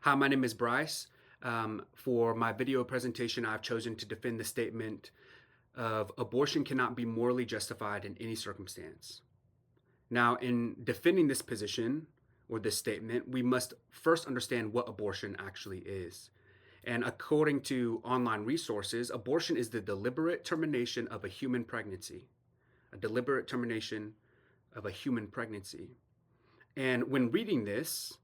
Hi, my name is Bryce. For my video presentation, I've chosen to defend the statement of abortion cannot be morally justified in any circumstance. Now, in defending this position or this statement, we must first understand what abortion actually is. And according to online resources, abortion is the deliberate termination of a human pregnancy. A deliberate termination of a human pregnancy. And when reading this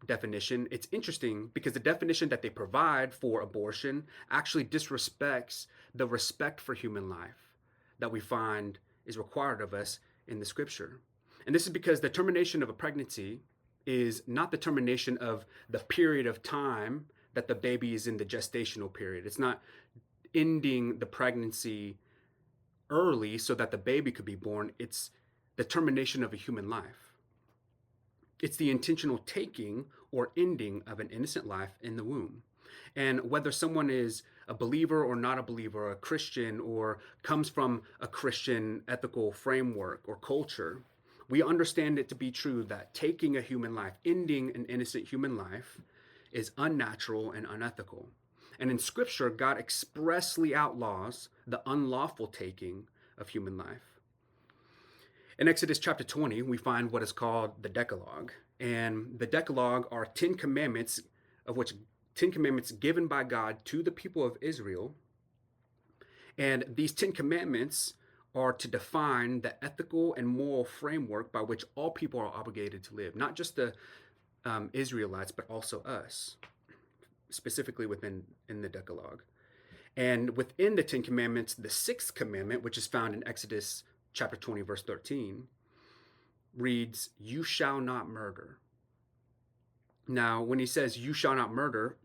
definition, it's interesting because the definition that they provide for abortion actually disrespects the respect for human life that we find is required of us in the scripture. And this is because the termination of a pregnancy is not the termination of the period of time that the baby is in the gestational period. It's not ending the pregnancy early so that the baby could be born. It's the termination of a human life. It's the intentional taking or ending of an innocent life in the womb. And whether someone is a believer or not a believer, a Christian, or comes from a Christian ethical framework or culture, we understand it to be true that taking a human life, ending an innocent human life, is unnatural and unethical. And in Scripture, God expressly outlaws the unlawful taking of human life. In Exodus chapter 20, we find what is called the Decalogue. And the Decalogue are 10 commandments, of which 10 commandments given by God to the people of Israel. And these 10 commandments are to define the ethical and moral framework by which all people are obligated to live, not just the Israelites, but also us, specifically in the Decalogue. And within the 10 commandments, the sixth commandment, which is found in Exodus chapter 20, verse 13, reads, "You shall not murder." Now, when he says, "You shall not murder,"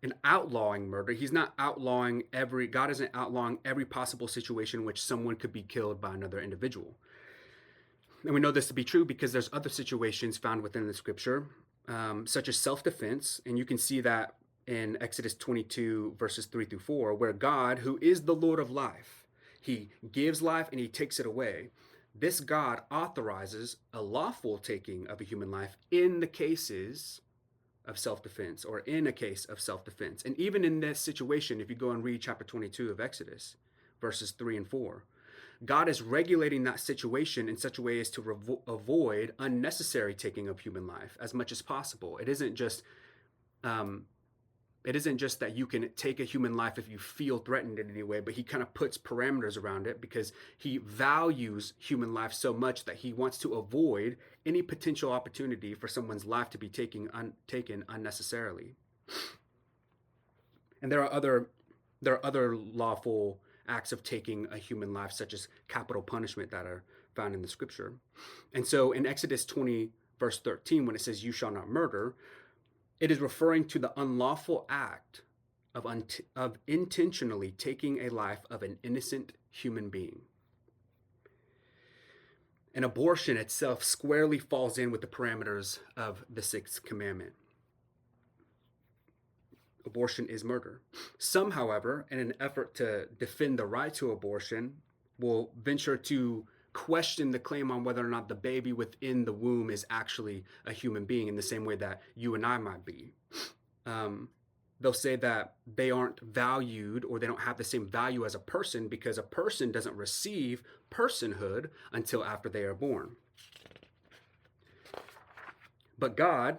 in outlawing murder, he's not outlawing God isn't outlawing every possible situation in which someone could be killed by another individual. And we know this to be true because there's other situations found within the scripture, such as self-defense. And you can see that in Exodus 22, verses 3 through 4, where God, who is the Lord of life, he gives life and he takes it away. This God authorizes a lawful taking of a human life in the cases of self-defense, or in a case of self-defense. And even in this situation, if you go and read chapter 22 of Exodus, verses 3 and 4, God is regulating that situation in such a way as to avoid unnecessary taking of human life as much as possible. It isn't just that you can take a human life if you feel threatened in any way, but he kind of puts parameters around it because he values human life so much that he wants to avoid any potential opportunity for someone's life to be taken unnecessarily. And there are other lawful acts of taking a human life, such as capital punishment, that are found in the scripture. And so in Exodus 20, verse 13, when it says, "You shall not murder," it is referring to the unlawful act of intentionally taking a life of an innocent human being. And abortion itself squarely falls in with the parameters of the sixth commandment. Abortion is murder. Some, however, in an effort to defend the right to abortion, will venture to question the claim on whether or not the baby within the womb is actually a human being in the same way that you and I might be. They'll say that they aren't valued, or they don't have the same value as a person because a person doesn't receive personhood until after they are born. But God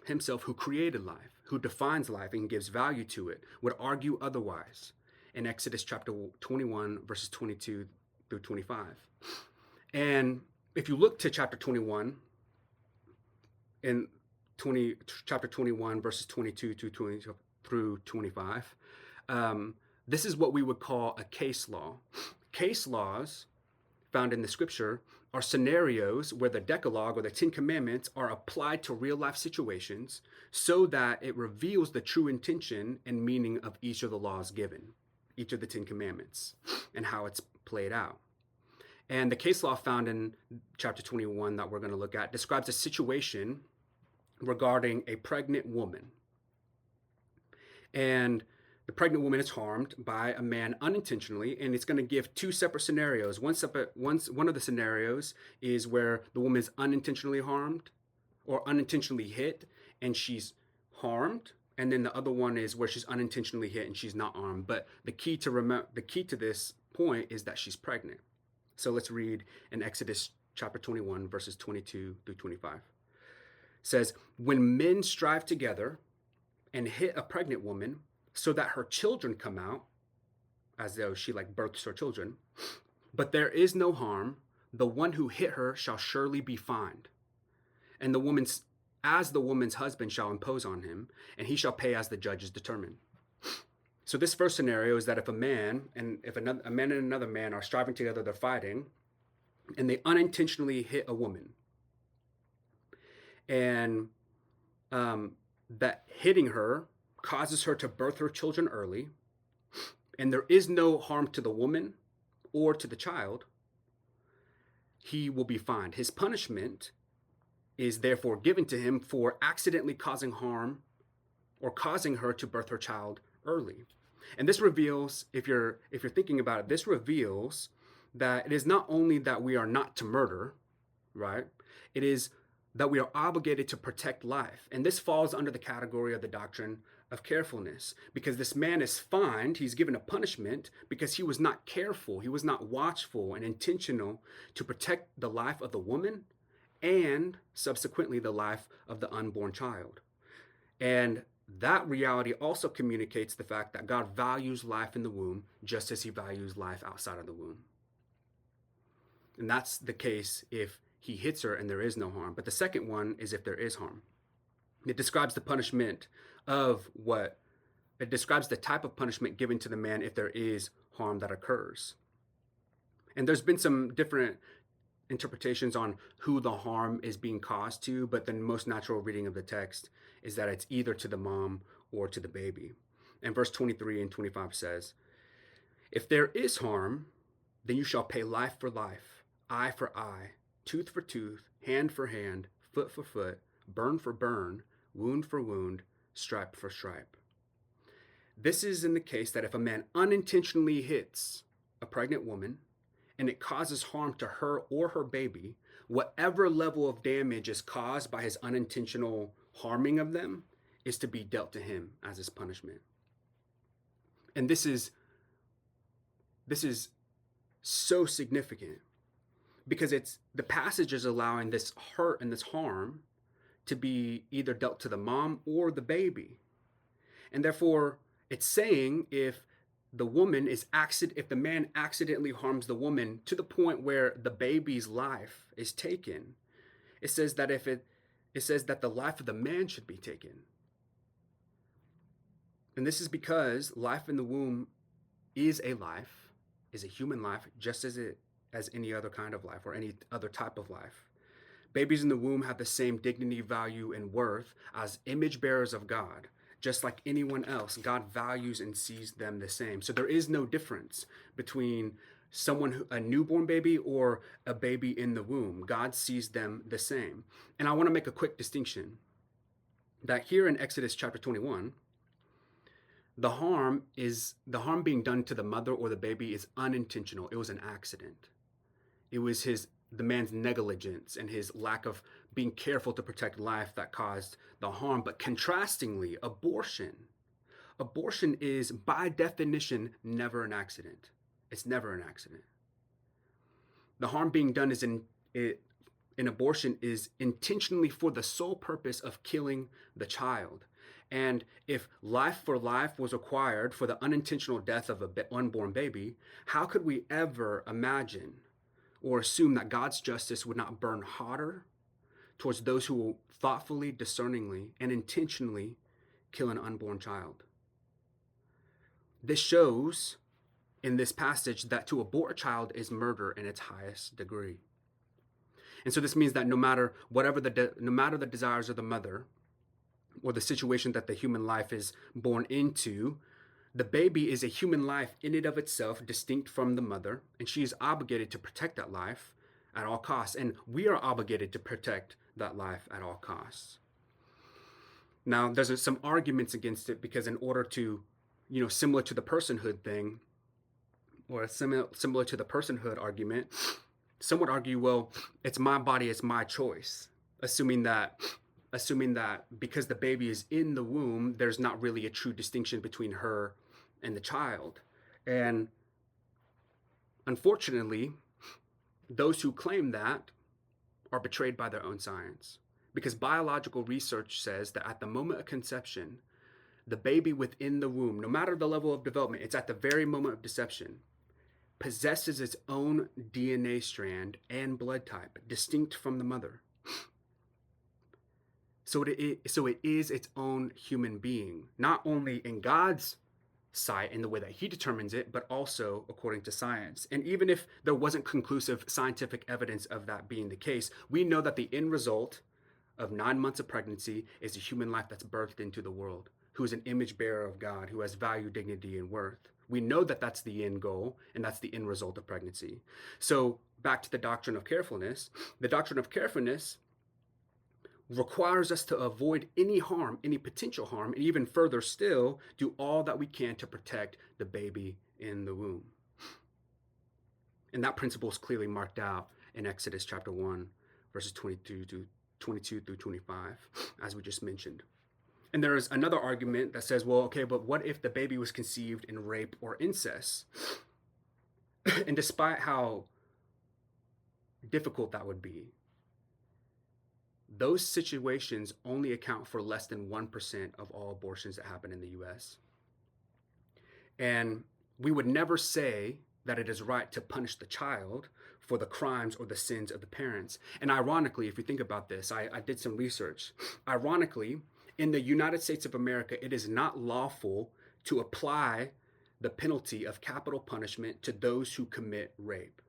himself, who created life, who defines life and gives value to it, would argue otherwise in Exodus chapter 21, verses 22 through 25. And if you look to chapter 21, chapter 21, verses 22 through 25, this is what we would call a case law. Case laws found in the scripture are scenarios where the Decalogue, or the 10 Commandments, are applied to real life situations so that it reveals the true intention and meaning of each of the laws given, each of the 10 Commandments, and how it's played out. And the case law found in chapter 21 that we're going to look at describes a situation regarding a pregnant woman. And the pregnant woman is harmed by a man unintentionally, and it's going to give two separate scenarios. One of the scenarios is where the woman is unintentionally harmed, or unintentionally hit and she's harmed, and then the other one is where she's unintentionally hit and she's not harmed. But the key to this point is that she's pregnant. So let's read in Exodus chapter 21, verses 22 through 25. It says, "When men strive together and hit a pregnant woman so that her children come out, as though she births her children, but there is no harm, the one who hit her shall surely be fined. And the woman's husband shall impose on him, and he shall pay as the judges determine." So this first scenario is that if a man and another man are striving together, they're fighting, and they unintentionally hit a woman, and that hitting her causes her to birth her children early, and there is no harm to the woman or to the child, he will be fined. His punishment is therefore given to him for accidentally causing harm or causing her to birth her child early. And this reveals, if you're thinking about it, this reveals that it is not only that we are not to murder, right? It is that we are obligated to protect life. And this falls under the category of the doctrine of carefulness, because this man is fined, he's given a punishment because he was not careful, he was not watchful and intentional to protect the life of the woman and subsequently the life of the unborn child. And that reality also communicates the fact that God values life in the womb just as he values life outside of the womb. And that's the case if he hits her and there is no harm. But the second one is if there is harm. It describes the punishment it describes the type of punishment given to the man if there is harm that occurs. And there's been some different interpretations on who the harm is being caused to, but the most natural reading of the text is that it's either to the mom or to the baby. And verse 23 and 25 says, "If there is harm, then you shall pay life for life, eye for eye, tooth for tooth, hand for hand, foot for foot, burn for burn, wound for wound, stripe for stripe." This is in the case that if a man unintentionally hits a pregnant woman and it causes harm to her or her baby, whatever level of damage is caused by his unintentional harming of them is to be dealt to him as his punishment. And this is so significant because the passage is allowing this hurt and this harm to be either dealt to the mom or the baby. And therefore, it's saying if the man accidentally harms the woman to the point where the baby's life is taken, it says that the life of the man should be taken. And this is because life in the womb is a human life, just as any other kind of life or any other type of life. Babies in the womb have the same dignity, value, and worth as image bearers of God. Just like anyone else, God values and sees them the same. So there is no difference between a newborn baby or a baby in the womb. God sees them the same. And I want to make a quick distinction that here in Exodus chapter 21, the harm being done to the mother or the baby is unintentional. It was an accident. It was the man's negligence and his lack of being careful to protect life that caused the harm. But contrastingly, abortion is by definition never an accident. It's never an accident. The harm being done in abortion is intentionally for the sole purpose of killing the child. And if life for life was required for the unintentional death of an unborn baby, how could we ever imagine or assume that God's justice would not burn hotter towards those who will thoughtfully, discerningly, and intentionally kill an unborn child? This shows in this passage that to abort a child is murder in its highest degree. And so this means that no matter the desires of the mother or the situation that the human life is born into, the baby is a human life in and of itself, distinct from the mother, and she is obligated to protect that life at all costs. And we are obligated to protect that life at all costs. Now, there's some arguments against it because in order to, similar to the personhood thing, or similar to the personhood argument, some would argue, well, it's my body, it's my choice. assuming that because the baby is in the womb, there's not really a true distinction between her and the child. And unfortunately, those who claim that are betrayed by their own science, because biological research says that at the moment of conception, the baby within the womb, no matter the level of development, it's at the very moment of deception, possesses its own DNA strand and blood type, distinct from the mother. So it is its own human being, not only in God's sight in the way that he determines it, but also according to science. And even if there wasn't conclusive scientific evidence of that being the case, we know that the end result of 9 months of pregnancy is a human life that's birthed into the world, who is an image bearer of God, who has value, dignity, and worth. We know that that's the end goal, and that's the end result of pregnancy. So back to the doctrine of carefulness. The doctrine of carefulness requires us to avoid any harm, any potential harm, and even further still, do all that we can to protect the baby in the womb. And that principle is clearly marked out in Exodus chapter 1, verses 22 through 25, as we just mentioned. And there is another argument that says, well, okay, but what if the baby was conceived in rape or incest? And despite how difficult that would be, those situations only account for less than 1% of all abortions that happen in the US. And we would never say that it is right to punish the child for the crimes or the sins of the parents. And ironically, if you think about this, I did some research. Ironically, in the United States of America, it is not lawful to apply the penalty of capital punishment to those who commit rape.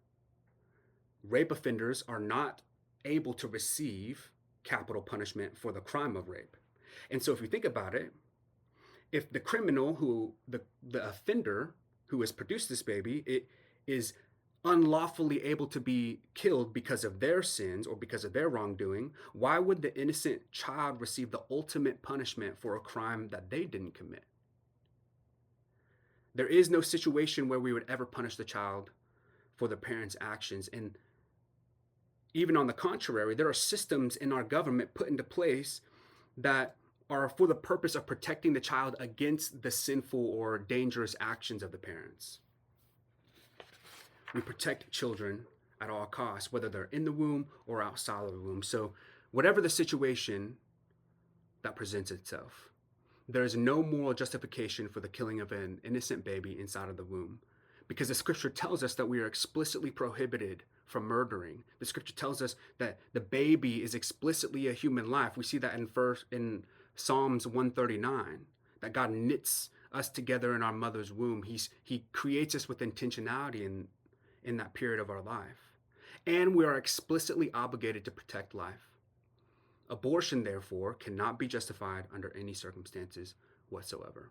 Rape offenders are not able to receive capital punishment for the crime of rape. And so if you think about it, if the criminal the offender who has produced this baby, it is unlawfully able to be killed because of their sins or because of their wrongdoing, why would the innocent child receive the ultimate punishment for a crime that they didn't commit? There is no situation where we would ever punish the child for the parents' actions. And even on the contrary, there are systems in our government put into place that are for the purpose of protecting the child against the sinful or dangerous actions of the parents. We protect children at all costs, whether they're in the womb or outside of the womb. So whatever the situation that presents itself, there is no moral justification for the killing of an innocent baby inside of the womb, because the scripture tells us that we are explicitly prohibited from murdering. The scripture tells us that the baby is explicitly a human life. We see that in Psalms 139, that God knits us together in our mother's womb. He creates us with intentionality in that period of our life. And we are explicitly obligated to protect life. Abortion, therefore, cannot be justified under any circumstances whatsoever.